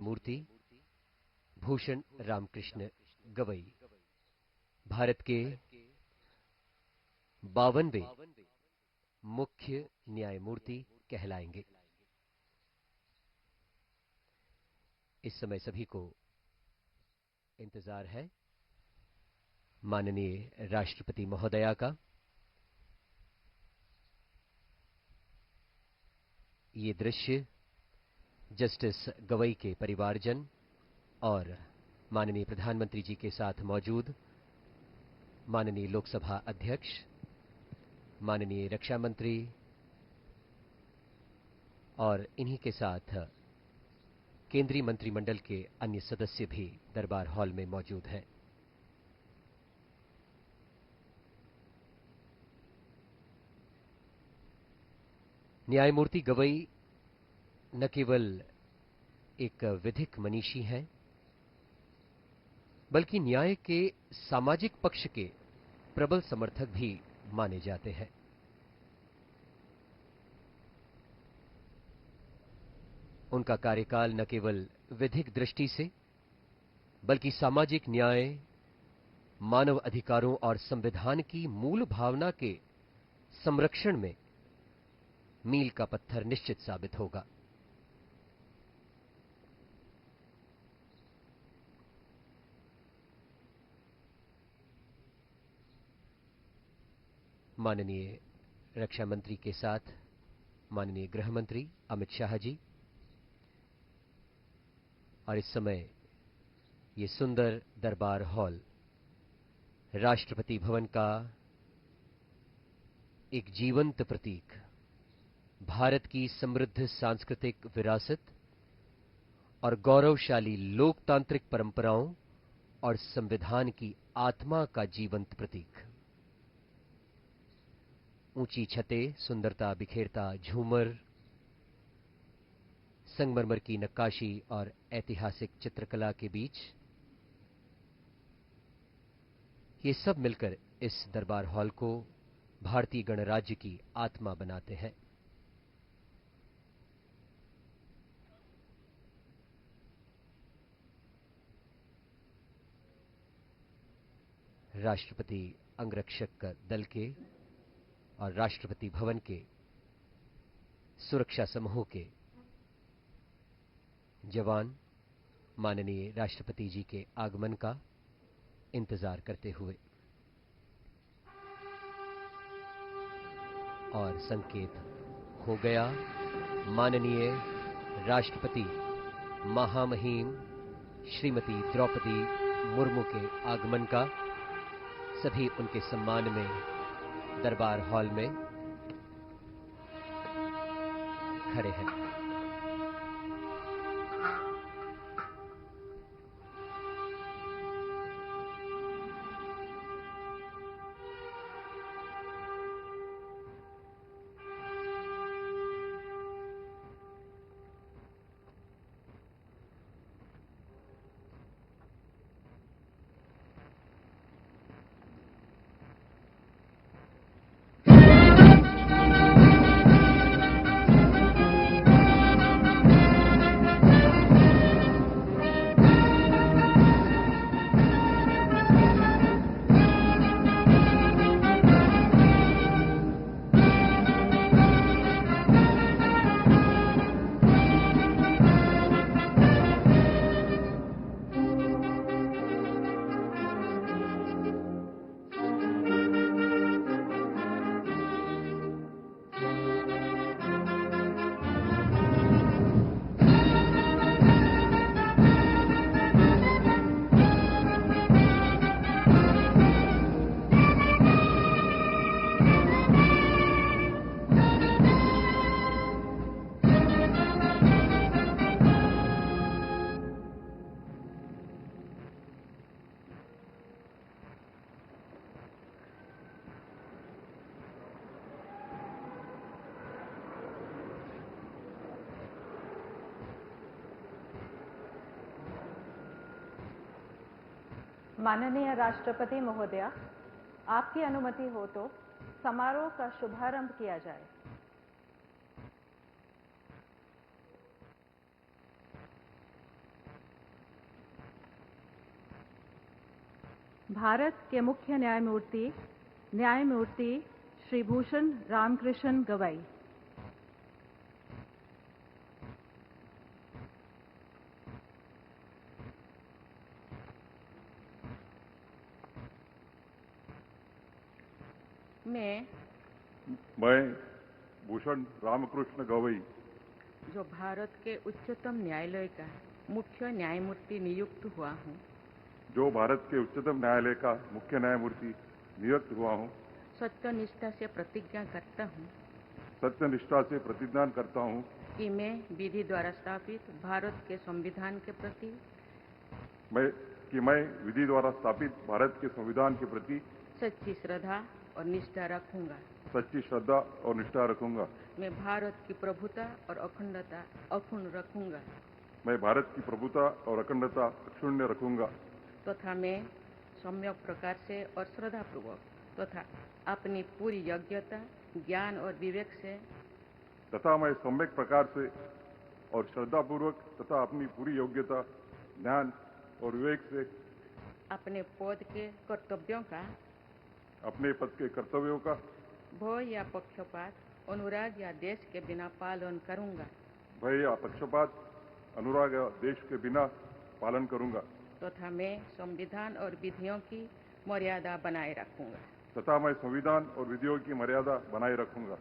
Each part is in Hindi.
मूर्ति भूषण रामकृष्ण गवई भारत के 52वें मुख्य न्यायमूर्ति कहलाएंगे। इस समय सभी को इंतजार है माननीय राष्ट्रपति महोदया का। ये दृश्य जस्टिस गवई के परिवारजन और माननीय प्रधानमंत्री जी के साथ मौजूद माननीय लोकसभा अध्यक्ष, माननीय रक्षा मंत्री और इन्हीं के साथ केंद्रीय मंत्रिमंडल के अन्य सदस्य भी दरबार हॉल में मौजूद हैं। न्यायमूर्ति गवई न केवल एक विधिक मनीषी हैं, बल्कि न्याय के सामाजिक पक्ष के प्रबल समर्थक भी माने जाते हैं। उनका कार्यकाल न केवल विधिक दृष्टि से बल्कि सामाजिक न्याय, मानव अधिकारों और संविधान की मूल भावना के संरक्षण में मील का पत्थर निश्चित साबित होगा। माननीय रक्षा मंत्री के साथ माननीय गृह मंत्री अमित शाह जी, और इस समय ये सुंदर दरबार हॉल राष्ट्रपति भवन का एक जीवंत प्रतीक, भारत की समृद्ध सांस्कृतिक विरासत और गौरवशाली लोकतांत्रिक परंपराओं और संविधान की आत्मा का जीवंत प्रतीक। ऊंची छतें, सुंदरता बिखेरता झूमर, संगमरमर की नक्काशी और ऐतिहासिक चित्रकला के बीच ये सब मिलकर इस दरबार हॉल को भारतीय गणराज्य की आत्मा बनाते हैं। राष्ट्रपति अंगरक्षक दल के और राष्ट्रपति भवन के सुरक्षा समूह के जवान माननीय राष्ट्रपति जी के आगमन का इंतजार करते हुए और संकेत हो गया माननीय राष्ट्रपति महामहिम श्रीमती द्रौपदी मुर्मू के आगमन का। सभी उनके सम्मान में दरबार हॉल में खड़े हैं। माननीय राष्ट्रपति महोदया, आपकी अनुमति हो तो समारोह का शुभारंभ किया जाए। भारत के मुख्य न्यायमूर्ति श्री भूषण रामकृष्ण गवई। मैं भूषण रामकृष्ण गवई, जो भारत के उच्चतम न्यायालय का मुख्य न्यायमूर्ति नियुक्त हुआ हूँ, जो भारत के उच्चतम न्यायालय का मुख्य न्यायमूर्ति नियुक्त हुआ हूँ, सत्यनिष्ठा से प्रतिज्ञा करता हूँ सत्यनिष्ठा से प्रतिज्ञा करता हूँ कि मैं विधि द्वारा स्थापित भारत के संविधान के प्रति मैं विधि द्वारा स्थापित भारत के संविधान के प्रति सच्ची श्रद्धा और निष्ठा रखूंगा। सच्ची श्रद्धा और निष्ठा रखूंगा। मैं भारत की प्रभुता और अखंडता अक्षुण्ण रखूंगा। मैं भारत की प्रभुता और अखंडता अक्षुण्ण रखूंगा तथा मैं सम्यक प्रकार से और श्रद्धापूर्वक तथा अपनी पूरी योग्यता, ज्ञान और विवेक से तथा मैं सम्यक प्रकार से और श्रद्धापूर्वक तथा अपनी पूरी योग्यता, ज्ञान और विवेक से अपने पद के कर्तव्यों का, अपने पद के कर्तव्यों का भय या पक्षपात, अनुराग या देश के बिना पालन करूंगा। भय या पक्षपात, अनुराग या देश के बिना पालन करूंगा तथा मैं संविधान और विधियों की मर्यादा बनाए रखूंगा। तथा मैं संविधान और विधियों की मर्यादा बनाए रखूंगा।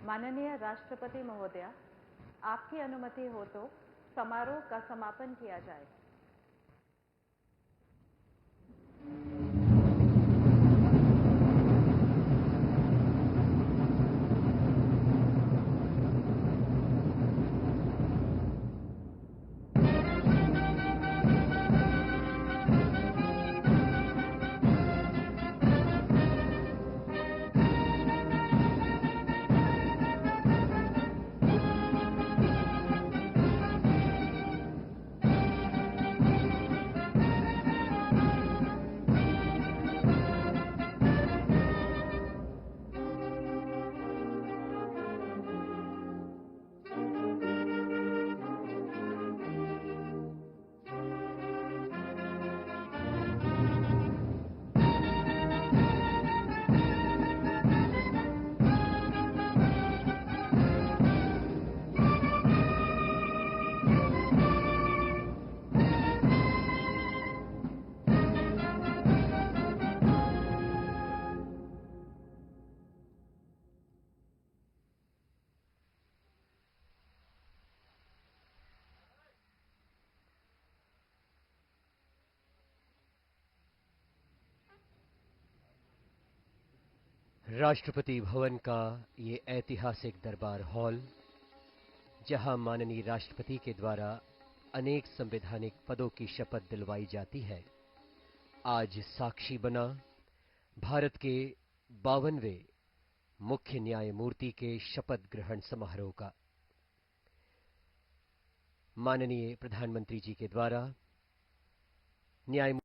माननीय राष्ट्रपति महोदया, आपकी अनुमति हो तो समारोह का समापन किया जाए। राष्ट्रपति भवन का ये ऐतिहासिक दरबार हॉल, जहां माननीय राष्ट्रपति के द्वारा अनेक संवैधानिक पदों की शपथ दिलवाई जाती है, आज साक्षी बना भारत के 52वें मुख्य न्यायमूर्ति के शपथ ग्रहण समारोह का। माननीय प्रधानमंत्री जी के द्वारा न्याय